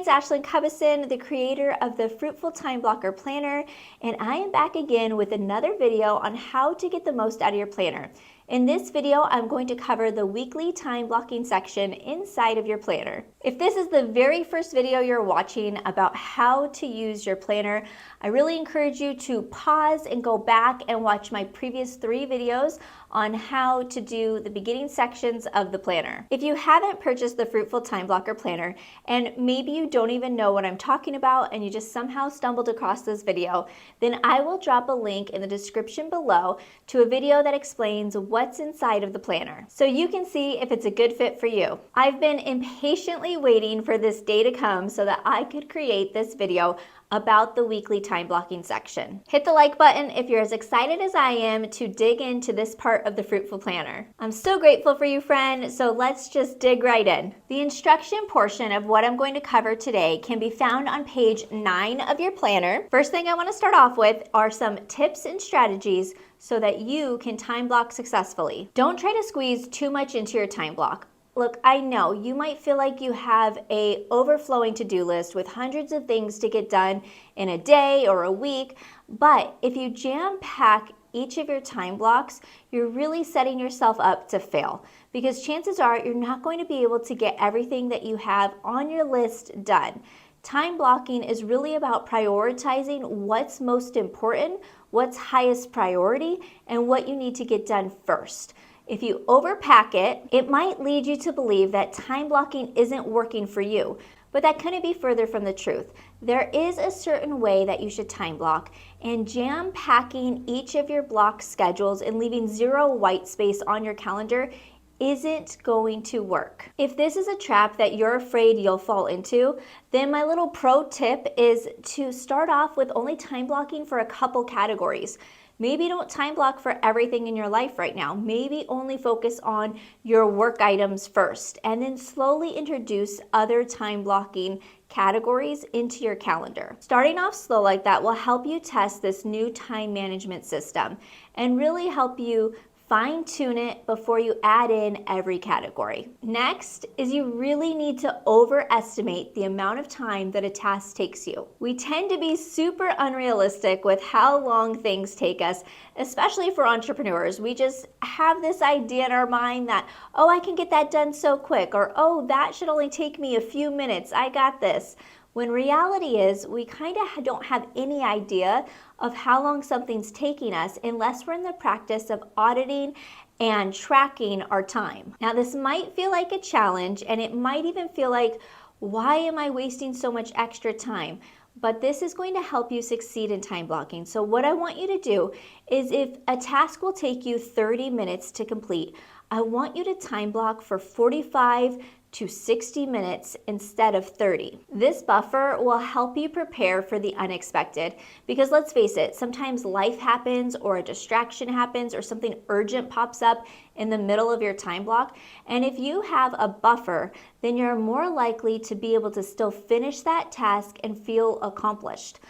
it's Ashlynn Cubbison, the creator of the Fruitful Time-Blocker Planner, and I am back again with another video on how to get the most out of your planner. In this video, I'm going to cover the weekly time blocking section inside of your planner. If this is the very first video you're watching about how to use your planner, I really encourage you to pause and go back and watch my previous 3 videos on how to do the beginning sections of the planner. If you haven't purchased the Fruitful Time Blocker Planner, and maybe you don't even know what I'm talking about and you just somehow stumbled across this video, then I will drop a link in the description below to a video that explains what's inside of the planner, so you can see if it's a good fit for you. I've been impatiently waiting for this day to come so that I could create this video about the weekly time blocking section. Hit the like button if you're as excited as I am to dig into this part of the Fruitful Planner. I'm so grateful for you, friend, so let's just dig right in. The instruction portion of what I'm going to cover today can be found on page 9 of your planner. First thing I want to start off with are some tips and strategies so that you can time block successfully. Don't try to squeeze too much into your time block. Look, I know you might feel like you have an overflowing to-do list with hundreds of things to get done in a day or a week, but if you jam-pack each of your time blocks, you're really setting yourself up to fail, because chances are you're not going to be able to get everything that you have on your list done. Time blocking is really about prioritizing what's most important, what's highest priority, and what you need to get done first. If you overpack it, it might lead you to believe that time blocking isn't working for you, but that couldn't be further from the truth. There is a certain way that you should time block, and jam-packing each of your block schedules and leaving 0 white space on your calendar isn't going to work. If this is a trap that you're afraid you'll fall into, then my little pro tip is to start off with only time blocking for a couple categories. Maybe don't time block for everything in your life right now. Maybe only focus on your work items first, and then slowly introduce other time blocking categories into your calendar. Starting off slow like that will help you test this new time management system and really help you fine-tune it before you add in every category. Next is you really need to overestimate the amount of time that a task takes you. We tend to be super unrealistic with how long things take us, especially for entrepreneurs. We just have this idea in our mind that, oh, I can get that done so quick, or oh, that should only take me a few minutes, I got this. When reality is, we kind of don't have any idea of how long something's taking us unless we're in the practice of auditing and tracking our time. Now, this might feel like a challenge, and it might even feel like, why am I wasting so much extra time? But this is going to help you succeed in time blocking. So what I want you to do is, if a task will take you 30 minutes to complete, I want you to time block for 45 to 60 minutes instead of 30. This buffer will help you prepare for the unexpected, because let's face it, sometimes life happens or a distraction happens or something urgent pops up in the middle of your time block. And if you have a buffer, then you're more likely to be able to still finish that task and feel accomplished.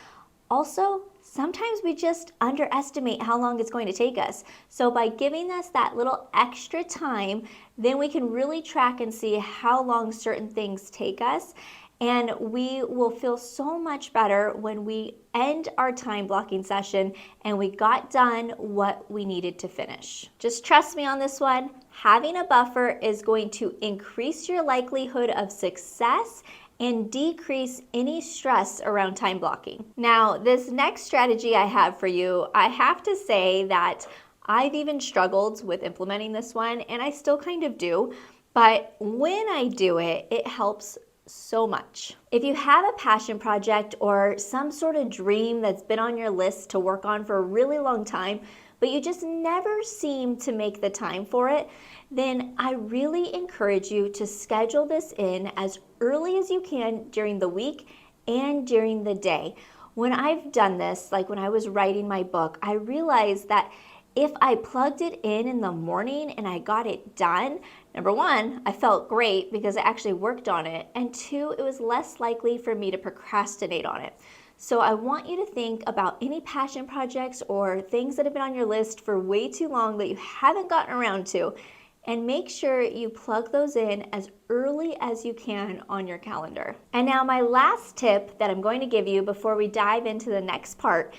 Also, sometimes we just underestimate how long it's going to take us. So by giving us that little extra time, then we can really track and see how long certain things take us. And we will feel so much better when we end our time blocking session and we got done what we needed to finish. Just trust me on this one. Having a buffer is going to increase your likelihood of success and decrease any stress around time blocking. Now, this next strategy I have for you, I have to say that I've even struggled with implementing this one, and I still kind of do, but when I do it, it helps so much. If you have a passion project or some sort of dream that's been on your list to work on for a really long time, but you just never seem to make the time for it, then I really encourage you to schedule this in as early as you can during the week and during the day. When I've done this, like when I was writing my book, I realized that if I plugged it in the morning and I got it done, number one, I felt great because I actually worked on it, and 2, it was less likely for me to procrastinate on it. So I want you to think about any passion projects or things that have been on your list for way too long that you haven't gotten around to, and make sure you plug those in as early as you can on your calendar. And now my last tip that I'm going to give you before we dive into the next part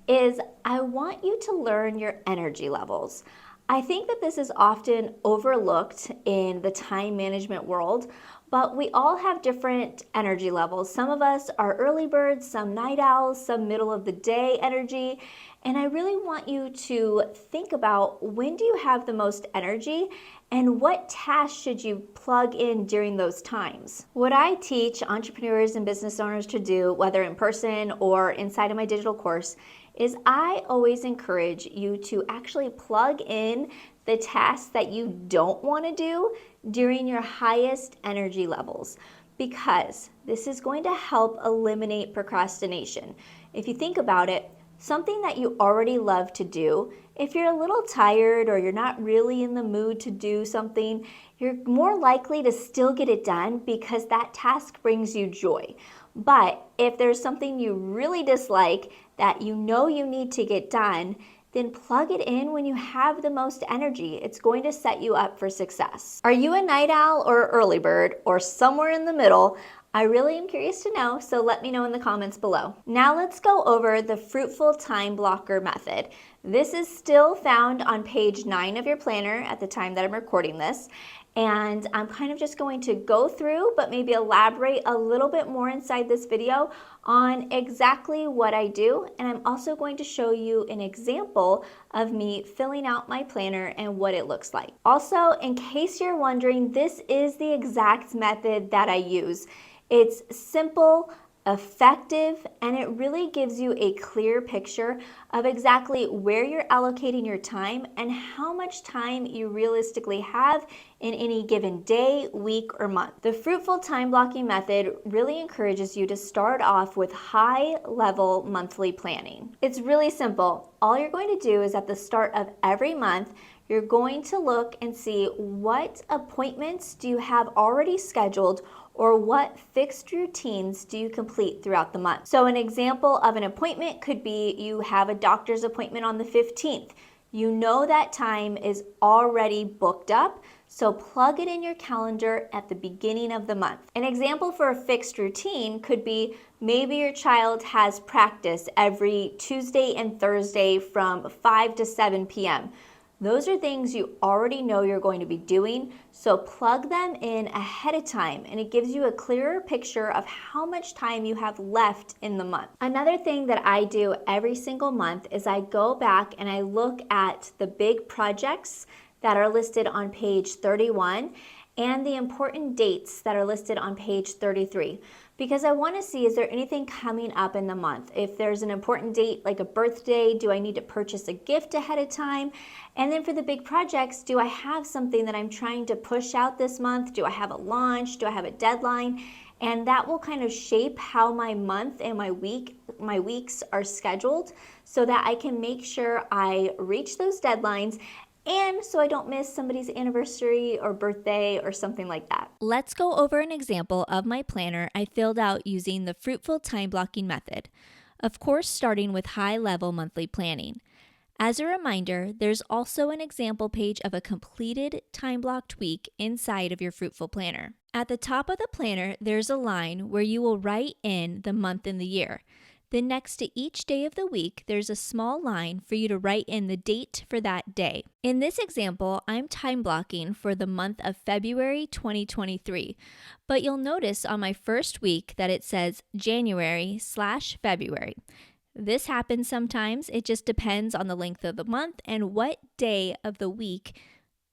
is I want you to learn your energy levels. I think that this is often overlooked in the time management world, but we all have different energy levels. Some of us are early birds, some night owls, some middle of the day energy. And I really want you to think about, when do you have the most energy and what tasks should you plug in during those times? What I teach entrepreneurs and business owners to do, whether in person or inside of my digital course, is I always encourage you to actually plug in the tasks that you don't want to do during your highest energy levels, because this is going to help eliminate procrastination. If you think about it, something that you already love to do, if you're a little tired or you're not really in the mood to do something, you're more likely to still get it done because that task brings you joy. But if there's something you really dislike that you know you need to get done, then plug it in when you have the most energy. It's going to set you up for success. Are you a night owl or early bird or somewhere in the middle? I really am curious to know, so let me know in the comments below. Now let's go over the Fruitful Time Blocker Method. This is still found on page 9 of your planner at the time that I'm recording this. And I'm kind of just going to go through, but maybe elaborate a little bit more inside this video on exactly what I do. And I'm also going to show you an example of me filling out my planner and what it looks like. Also, in case you're wondering, this is the exact method that I use. It's simple, effective, and it really gives you a clear picture of exactly where you're allocating your time and how much time you realistically have in any given day, week, or month. The Fruitful Time Blocking Method really encourages you to start off with high-level monthly planning. It's really simple. All you're going to do is at the start of every month, you're going to look and see what appointments do you have already scheduled, or what fixed routines do you complete throughout the month. So an example of an appointment could be you have a doctor's appointment on the 15th. You know that time is already booked up, so plug it in your calendar at the beginning of the month. An example for a fixed routine could be maybe your child has practice every Tuesday and Thursday from 5 to 7 p.m. Those are things you already know you're going to be doing, so plug them in ahead of time, and it gives you a clearer picture of how much time you have left in the month. Another thing that I do every single month is I go back and I look at the big projects that are listed on page 31 and the important dates that are listed on page 33. Because I want to see, is there anything coming up in the month? If there's an important date like a birthday, do I need to purchase a gift ahead of time? And then for the big projects, do I have something that I'm trying to push out this month? Do I have a launch? Do I have a deadline? And that will kind of shape how my month and my weeks are scheduled, so that I can make sure I reach those deadlines, and so I don't miss somebody's anniversary or birthday or something like that. Let's go over an example of my planner I filled out using the Fruitful Time Blocking Method. Of course, starting with high-level monthly planning. As a reminder, there's also an example page of a completed time-blocked week inside of your Fruitful Planner. At the top of the planner, there's a line where you will write in the month and the year. Then next to each day of the week, there's a small line for you to write in the date for that day. In this example, I'm time blocking for the month of February 2023, but you'll notice on my first week that it says January/February. This happens sometimes. It just depends on the length of the month and what day of the week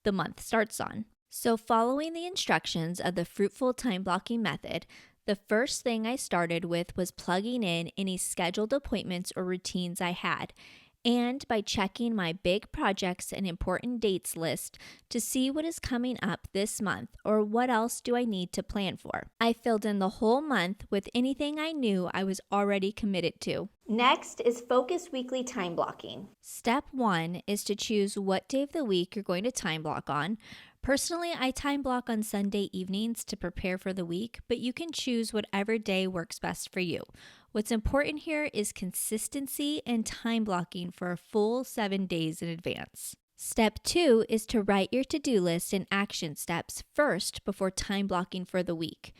the month starts on. So following the instructions of the Fruitful Time Blocking Method, the first thing I started with was plugging in any scheduled appointments or routines I had, and by checking my big projects and important dates list to see what is coming up this month or what else do I need to plan for. I filled in the whole month with anything I knew I was already committed to. Next is focus weekly time blocking. Step 1 is to choose what day of the week you're going to time block on. Personally, I time block on Sunday evenings to prepare for the week, but you can choose whatever day works best for you. What's important here is consistency and time blocking for a full 7 days in advance. Step 2 is to write your to-do list and action steps first before time blocking for the week.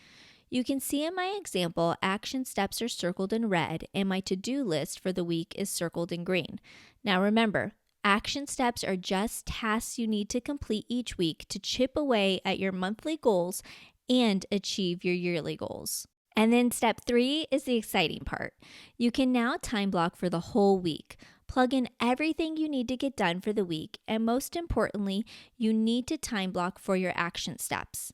You can see in my example, action steps are circled in red and my to-do list for the week is circled in green. Now remember, action steps are just tasks you need to complete each week to chip away at your monthly goals and achieve your yearly goals. And then step 3 is the exciting part. You can now time block for the whole week. Plug in everything you need to get done for the week, and most importantly, you need to time block for your action steps.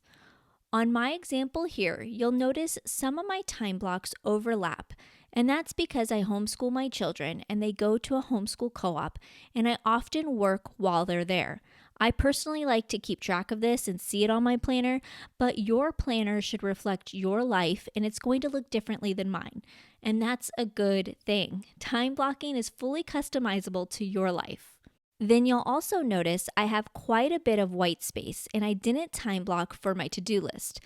On my example here, you'll notice some of my time blocks overlap, and that's because I homeschool my children and they go to a homeschool co-op, and I often work while they're there. I personally like to keep track of this and see it on my planner, but your planner should reflect your life and it's going to look differently than mine. And that's a good thing. Time blocking is fully customizable to your life. Then you'll also notice I have quite a bit of white space and I didn't time block for my to-do list.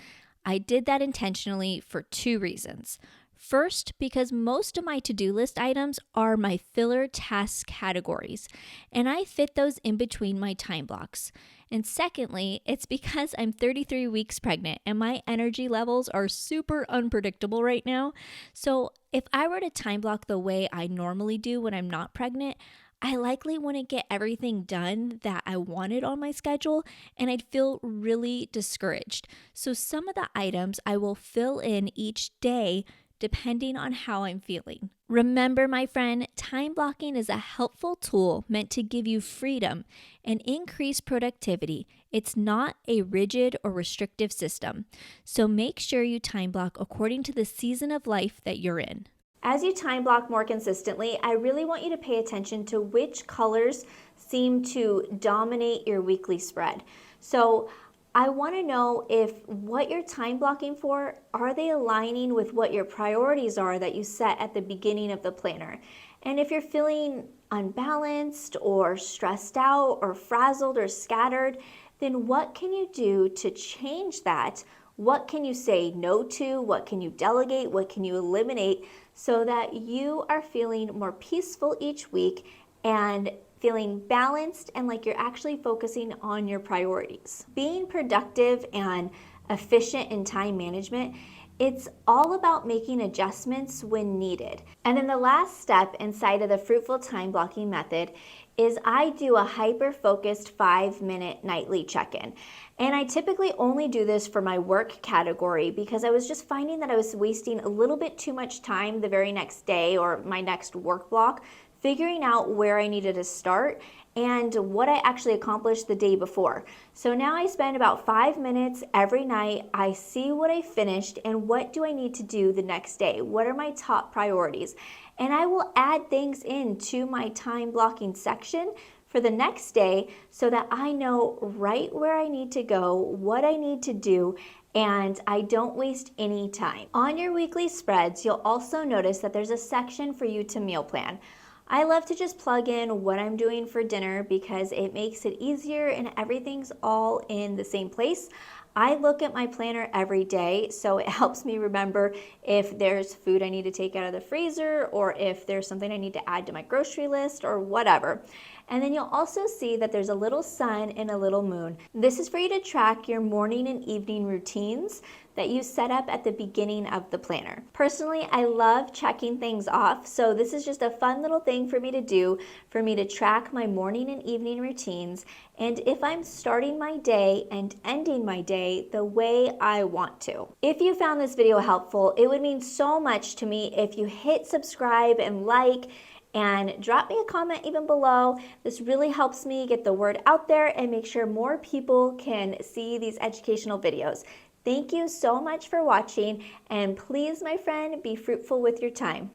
I did that intentionally for 2 reasons. First, because most of my to-do list items are my filler task categories, and I fit those in between my time blocks. And secondly, it's because I'm 33 weeks pregnant and my energy levels are super unpredictable right now. So if I were to time block the way I normally do when I'm not pregnant, I likely wouldn't get everything done that I wanted on my schedule, and I'd feel really discouraged. So some of the items I will fill in each day depending on how I'm feeling. Remember, my friend, time blocking is a helpful tool meant to give you freedom and increase productivity. It's not a rigid or restrictive system. So make sure you time block according to the season of life that you're in. As you time block more consistently, I really want you to pay attention to which colors seem to dominate your weekly spread. So I want to know if what you're time blocking for, are they aligning with what your priorities are that you set at the beginning of the planner? And if you're feeling unbalanced or stressed out or frazzled or scattered, then what can you do to change that? What can you say no to? What can you delegate? What can you eliminate so that you are feeling more peaceful each week and feeling balanced and like you're actually focusing on your priorities? Being productive and efficient in time management, it's all about making adjustments when needed. And then the last step inside of the Fruitful Time Blocking Method is I do a hyper-focused 5-minute nightly check-in. And I typically only do this for my work category because I was just finding that I was wasting a little bit too much time the very next day or my next work block figuring out where I needed to start and what I actually accomplished the day before. So now I spend about 5 minutes every night. I see what I finished and what do I need to do the next day? What are my top priorities? And I will add things into my time blocking section for the next day so that I know right where I need to go, what I need to do, and I don't waste any time. On your weekly spreads, you'll also notice that there's a section for you to meal plan. I love to just plug in what I'm doing for dinner because it makes it easier and everything's all in the same place. I look at my planner every day, so it helps me remember if there's food I need to take out of the freezer or if there's something I need to add to my grocery list or whatever. And then you'll also see that there's a little sun and a little moon. This is for you to track your morning and evening routines that you set up at the beginning of the planner. Personally, I love checking things off, so this is just a fun little thing for me to do, for me to track my morning and evening routines, and if I'm starting my day and ending my day the way I want to. If you found this video helpful, it would mean so much to me if you hit subscribe and like, and drop me a comment even below. This really helps me get the word out there and make sure more people can see these educational videos. Thank you so much for watching, and please, my friend, be fruitful with your time.